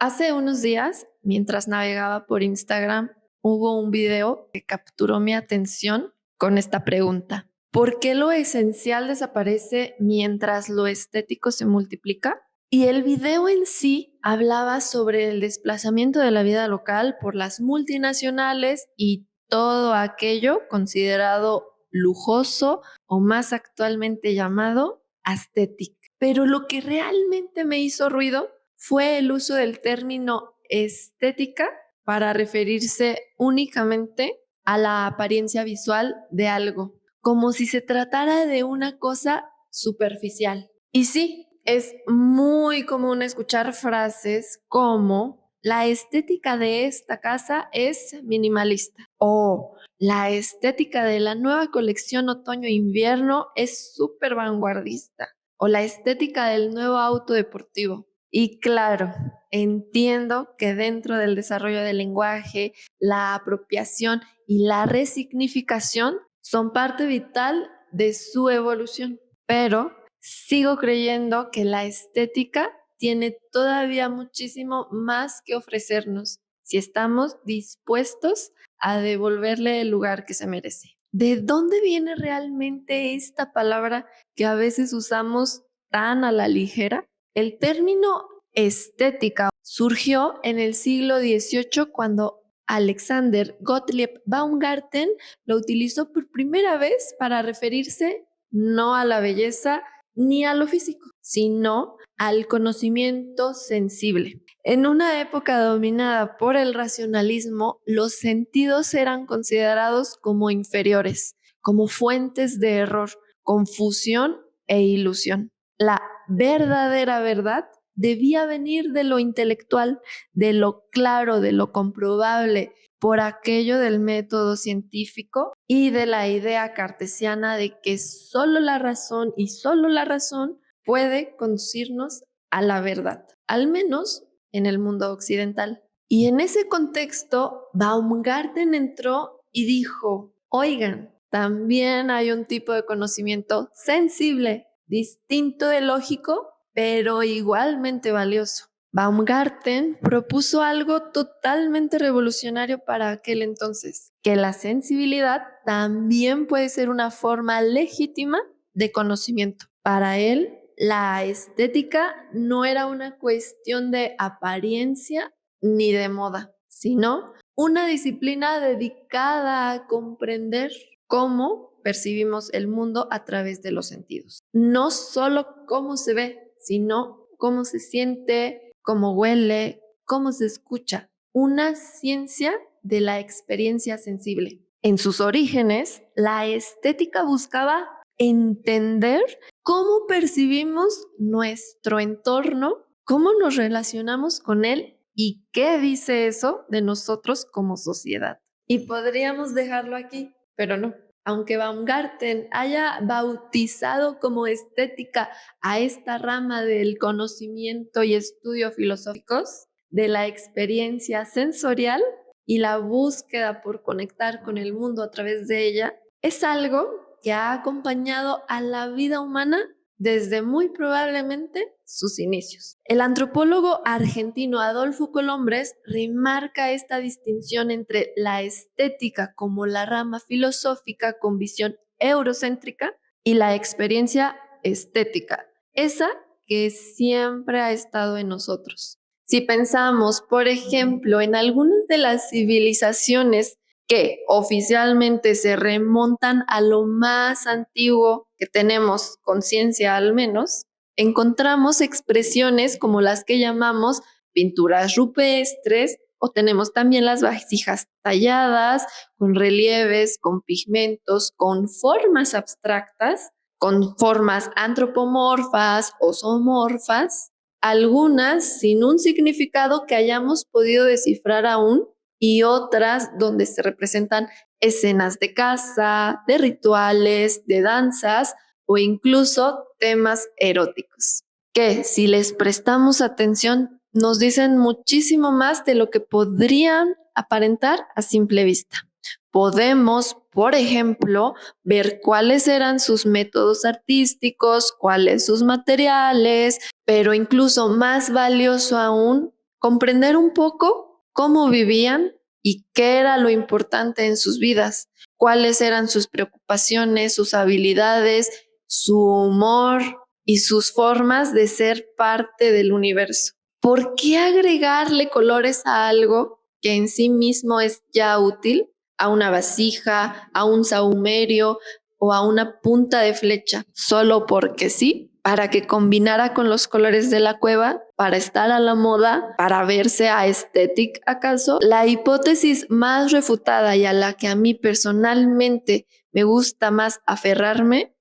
Hace unos días, mientras navegaba por Instagram, hubo un video que capturó mi atención con esta pregunta. ¿Por qué lo esencial desaparece mientras lo estético se multiplica? Y el video en sí hablaba sobre el desplazamiento de la vida local por las multinacionales y todo aquello considerado lujoso o más actualmente llamado aesthetic. Pero lo que realmente me hizo ruido fue el uso del término estética para referirse únicamente a la apariencia visual de algo, como si se tratara de una cosa superficial. Y sí, es muy común escuchar frases como la estética de esta casa es minimalista o la estética de la nueva colección otoño-invierno es súper vanguardista o la estética del nuevo auto deportivo. Y claro, entiendo que dentro del desarrollo del lenguaje, la apropiación y la resignificación son parte vital de su evolución, pero sigo creyendo que la estética tiene todavía muchísimo más que ofrecernos si estamos dispuestos a devolverle el lugar que se merece. ¿De dónde viene realmente esta palabra que a veces usamos tan a la ligera? El término estética surgió en el siglo XVIII cuando Alexander Gottlieb Baumgarten lo utilizó por primera vez para referirse no a la belleza ni a lo físico, sino al conocimiento sensible. En una época dominada por el racionalismo, los sentidos eran considerados como inferiores, como fuentes de error, confusión e ilusión. La verdadera verdad debía venir de lo intelectual, de lo claro, de lo comprobable, por aquello del método científico y de la idea cartesiana de que solo la razón y solo la razón puede conducirnos a la verdad, al menos en el mundo occidental. Y en ese contexto, Baumgarten entró y dijo, oigan, también hay un tipo de conocimiento sensible, distinto de lógico, pero igualmente valioso. Baumgarten propuso algo totalmente revolucionario para aquel entonces, que la sensibilidad también puede ser una forma legítima de conocimiento. Para él, la estética no era una cuestión de apariencia ni de moda, sino una disciplina dedicada a comprender cómo percibimos el mundo a través de los sentidos. No solo cómo se ve, sino cómo se siente, cómo huele, cómo se escucha. Una ciencia de la experiencia sensible. En sus orígenes, la estética buscaba entender cómo percibimos nuestro entorno, cómo nos relacionamos con él y qué dice eso de nosotros como sociedad. Y podríamos dejarlo aquí, pero no. Aunque Baumgarten haya bautizado como estética a esta rama del conocimiento y estudio filosóficos, de la experiencia sensorial y la búsqueda por conectar con el mundo a través de ella, es algo que ha acompañado a la vida humana desde muy probablemente sus inicios. El antropólogo argentino Adolfo Colombres remarca esta distinción entre la estética como la rama filosófica con visión eurocéntrica y la experiencia estética, esa que siempre ha estado en nosotros. Si pensamos, por ejemplo, en algunas de las civilizaciones que oficialmente se remontan a lo más antiguo que tenemos conciencia al menos, encontramos expresiones como las que llamamos pinturas rupestres o tenemos también las vasijas talladas con relieves, con pigmentos, con formas abstractas, con formas antropomorfas o zoomorfas, algunas sin un significado que hayamos podido descifrar aún y otras donde se representan escenas de caza, de rituales, de danzas o incluso temas eróticos, que si les prestamos atención nos dicen muchísimo más de lo que podrían aparentar a simple vista. Podemos, por ejemplo, ver cuáles eran sus métodos artísticos, cuáles sus materiales, pero incluso más valioso aún, comprender un poco cómo vivían y qué era lo importante en sus vidas, cuáles eran sus preocupaciones, sus habilidades, su humor y sus formas de ser parte del universo. ¿Por qué agregarle colores a algo que en sí mismo es ya útil? A una vasija, a un sahumerio o a una punta de flecha, solo porque sí, para que combinara con los colores de la cueva, para estar a la moda, para verse aesthetic acaso. La hipótesis más refutada y a la que a mí personalmente me gusta más aferrarme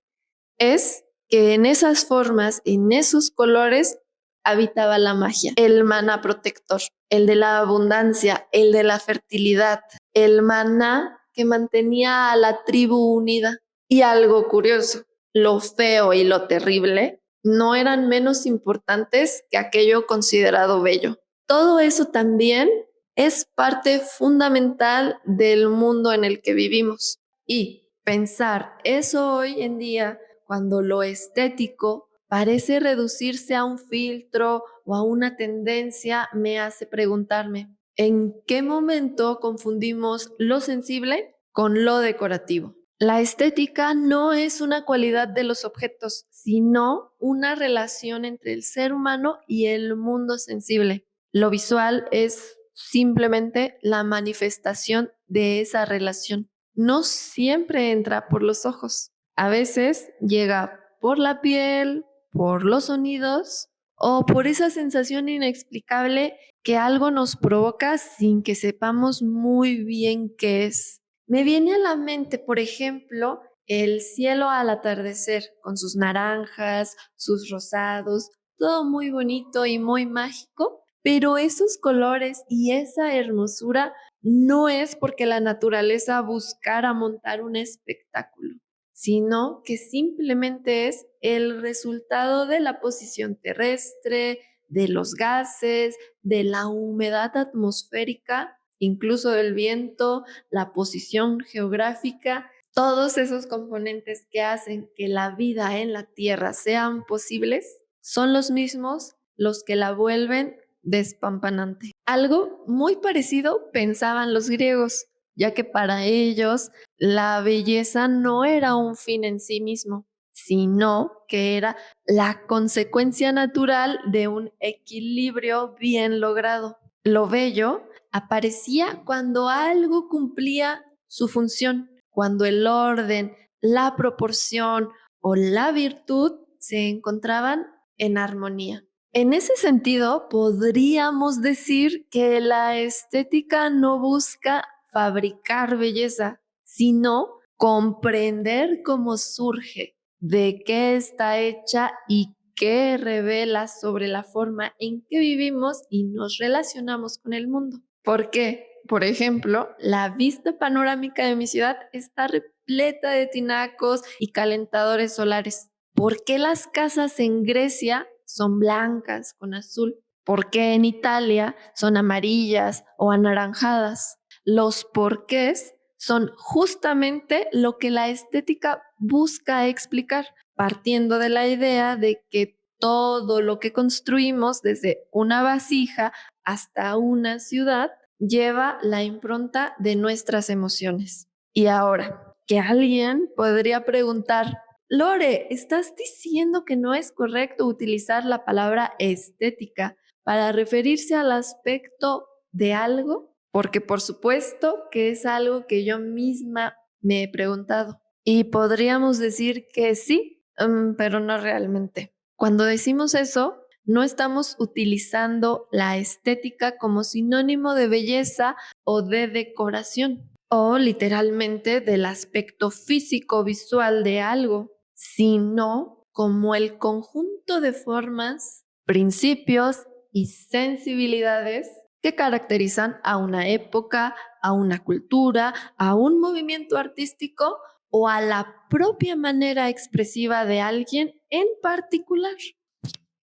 es que en esas formas, en esos colores, habitaba la magia. El maná protector, el de la abundancia, el de la fertilidad, el maná que mantenía a la tribu unida. Y algo curioso, lo feo y lo terrible no eran menos importantes que aquello considerado bello. Todo eso también es parte fundamental del mundo en el que vivimos. Y pensar eso hoy en día, cuando lo estético parece reducirse a un filtro o a una tendencia, me hace preguntarme, ¿en qué momento confundimos lo sensible con lo decorativo? La estética no es una cualidad de los objetos, sino una relación entre el ser humano y el mundo sensible. Lo visual es simplemente la manifestación de esa relación. No siempre entra por los ojos. A veces llega por la piel, por los sonidos o por esa sensación inexplicable que algo nos provoca sin que sepamos muy bien qué es. Me viene a la mente, por ejemplo, el cielo al atardecer, con sus naranjas, sus rosados, todo muy bonito y muy mágico, pero esos colores y esa hermosura no es porque la naturaleza buscara montar un espectáculo, sino que simplemente es el resultado de la posición terrestre, de los gases, de la humedad atmosférica, incluso del viento, la posición geográfica, todos esos componentes que hacen que la vida en la Tierra sean posibles, son los mismos los que la vuelven despampanante. Algo muy parecido pensaban los griegos, ya que para ellos la belleza no era un fin en sí mismo, sino que era la consecuencia natural de un equilibrio bien logrado. Lo bello aparecía cuando algo cumplía su función, cuando el orden, la proporción o la virtud se encontraban en armonía. En ese sentido, podríamos decir que la estética no busca fabricar belleza, sino comprender cómo surge, de qué está hecha y qué revela sobre la forma en que vivimos y nos relacionamos con el mundo. ¿Por qué? Por ejemplo, la vista panorámica de mi ciudad está repleta de tinacos y calentadores solares. ¿Por qué las casas en Grecia son blancas con azul? ¿Por qué en Italia son amarillas o anaranjadas? Los porqués son justamente lo que la estética busca explicar, partiendo de la idea de que todo lo que construimos, desde una vasija hasta una ciudad, lleva la impronta de nuestras emociones. Y ahora, que alguien podría preguntar, Lore, ¿estás diciendo que no es correcto utilizar la palabra estética para referirse al aspecto de algo? Porque por supuesto que es algo que yo misma me he preguntado. Y podríamos decir que sí, pero no realmente. Cuando decimos eso, no estamos utilizando la estética como sinónimo de belleza o de decoración, o literalmente del aspecto físico visual de algo, sino como el conjunto de formas, principios y sensibilidades que caracterizan a una época, a una cultura, a un movimiento artístico o a la propia manera expresiva de alguien en particular.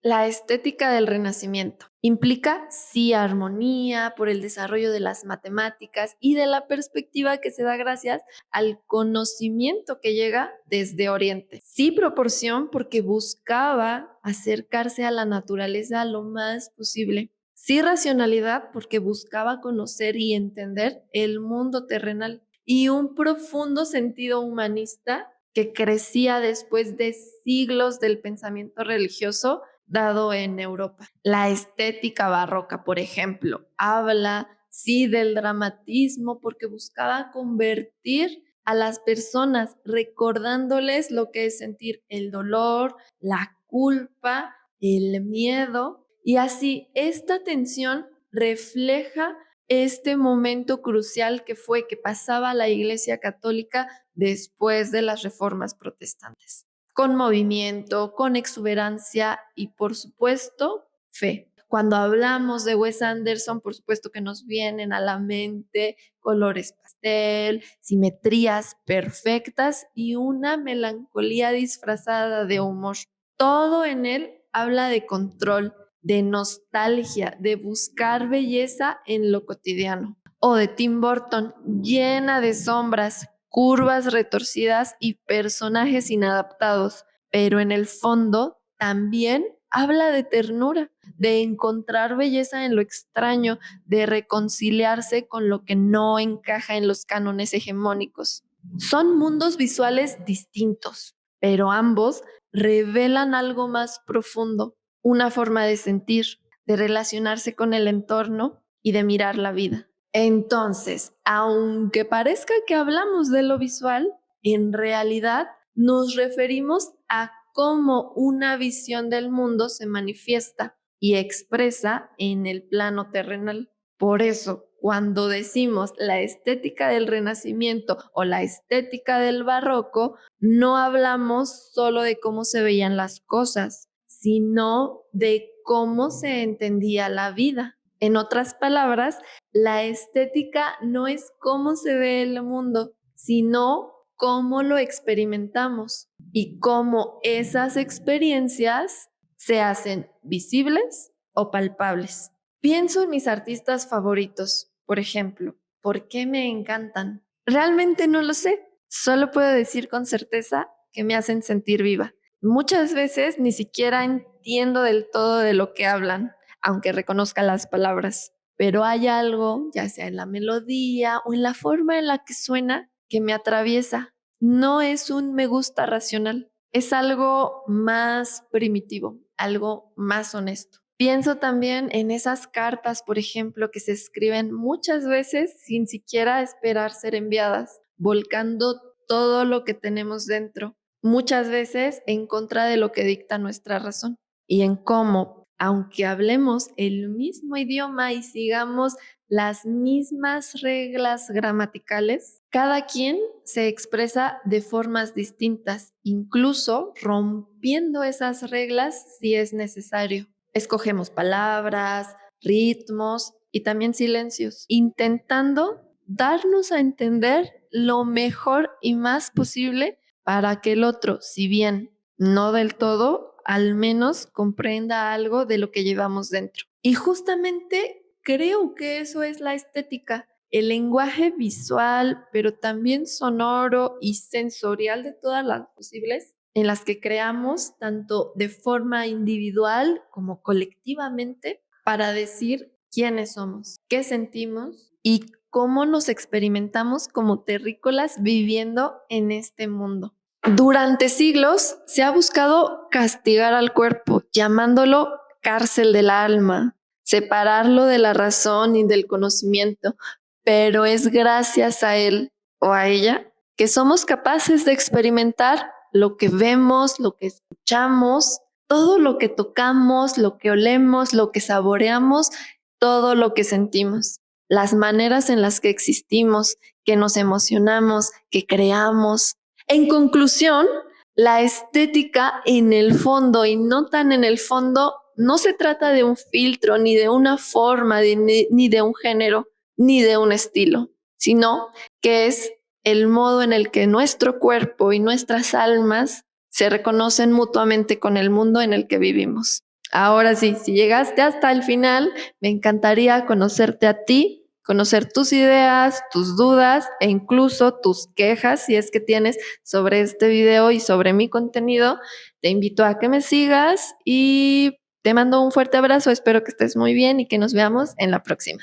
La estética del Renacimiento implica sí armonía por el desarrollo de las matemáticas y de la perspectiva que se da gracias al conocimiento que llega desde Oriente. Sí proporción porque buscaba acercarse a la naturaleza lo más posible. Sí, racionalidad, porque buscaba conocer y entender el mundo terrenal, y un profundo sentido humanista que crecía después de siglos del pensamiento religioso dado en Europa. La estética barroca, por ejemplo, habla, sí, del dramatismo porque buscaba convertir a las personas recordándoles lo que es sentir el dolor, la culpa, el miedo, y así esta tensión refleja este momento crucial que pasaba la Iglesia Católica después de las reformas protestantes, con movimiento, con exuberancia y, por supuesto, fe. Cuando hablamos de Wes Anderson, por supuesto que nos vienen a la mente colores pastel, simetrías perfectas y una melancolía disfrazada de humor. Todo en él habla de control, de nostalgia, de buscar belleza en lo cotidiano. O de Tim Burton, llena de sombras, curvas retorcidas y personajes inadaptados, pero en el fondo también habla de ternura, de encontrar belleza en lo extraño, de reconciliarse con lo que no encaja en los cánones hegemónicos. Son mundos visuales distintos, pero ambos revelan algo más profundo, una forma de sentir, de relacionarse con el entorno y de mirar la vida. Entonces, aunque parezca que hablamos de lo visual, en realidad nos referimos a cómo una visión del mundo se manifiesta y expresa en el plano terrenal. Por eso, cuando decimos la estética del Renacimiento o la estética del Barroco, no hablamos solo de cómo se veían las cosas, sino de cómo se entendía la vida. En otras palabras, la estética no es cómo se ve el mundo, sino cómo lo experimentamos y cómo esas experiencias se hacen visibles o palpables. Pienso en mis artistas favoritos, por ejemplo. ¿Por qué me encantan? Realmente no lo sé. Solo puedo decir con certeza que me hacen sentir viva. Muchas veces ni siquiera entiendo del todo de lo que hablan, aunque reconozca las palabras, pero hay algo, ya sea en la melodía o en la forma en la que suena, que me atraviesa. No es un me gusta racional, es algo más primitivo, algo más honesto. Pienso también en esas cartas, por ejemplo, que se escriben muchas veces sin siquiera esperar ser enviadas, volcando todo lo que tenemos dentro, muchas veces en contra de lo que dicta nuestra razón, y en cómo, aunque hablemos el mismo idioma y sigamos las mismas reglas gramaticales, cada quien se expresa de formas distintas, incluso rompiendo esas reglas si es necesario. Escogemos palabras, ritmos y también silencios, intentando darnos a entender lo mejor y más posible para que el otro, si bien no del todo, al menos comprenda algo de lo que llevamos dentro. Y justamente creo que eso es la estética, el lenguaje visual, pero también sonoro y sensorial de todas las posibles en las que creamos tanto de forma individual como colectivamente para decir quiénes somos, qué sentimos y cómo nos experimentamos como terrícolas viviendo en este mundo. Durante siglos se ha buscado castigar al cuerpo, llamándolo cárcel del alma, separarlo de la razón y del conocimiento, pero es gracias a él o a ella que somos capaces de experimentar lo que vemos, lo que escuchamos, todo lo que tocamos, lo que olemos, lo que saboreamos, todo lo que sentimos, las maneras en las que existimos, que nos emocionamos, que creamos. En conclusión, la estética en el fondo y no tan en el fondo no se trata de un filtro, ni de una forma, ni de un género, ni de un estilo, sino que es el modo en el que nuestro cuerpo y nuestras almas se reconocen mutuamente con el mundo en el que vivimos. Ahora sí, si llegaste hasta el final, me encantaría conocerte a ti, conocer tus ideas, tus dudas e incluso tus quejas, si es que tienes sobre este video y sobre mi contenido. Te invito a que me sigas y Te mando un fuerte abrazo, espero que estés muy bien y que nos veamos en la próxima.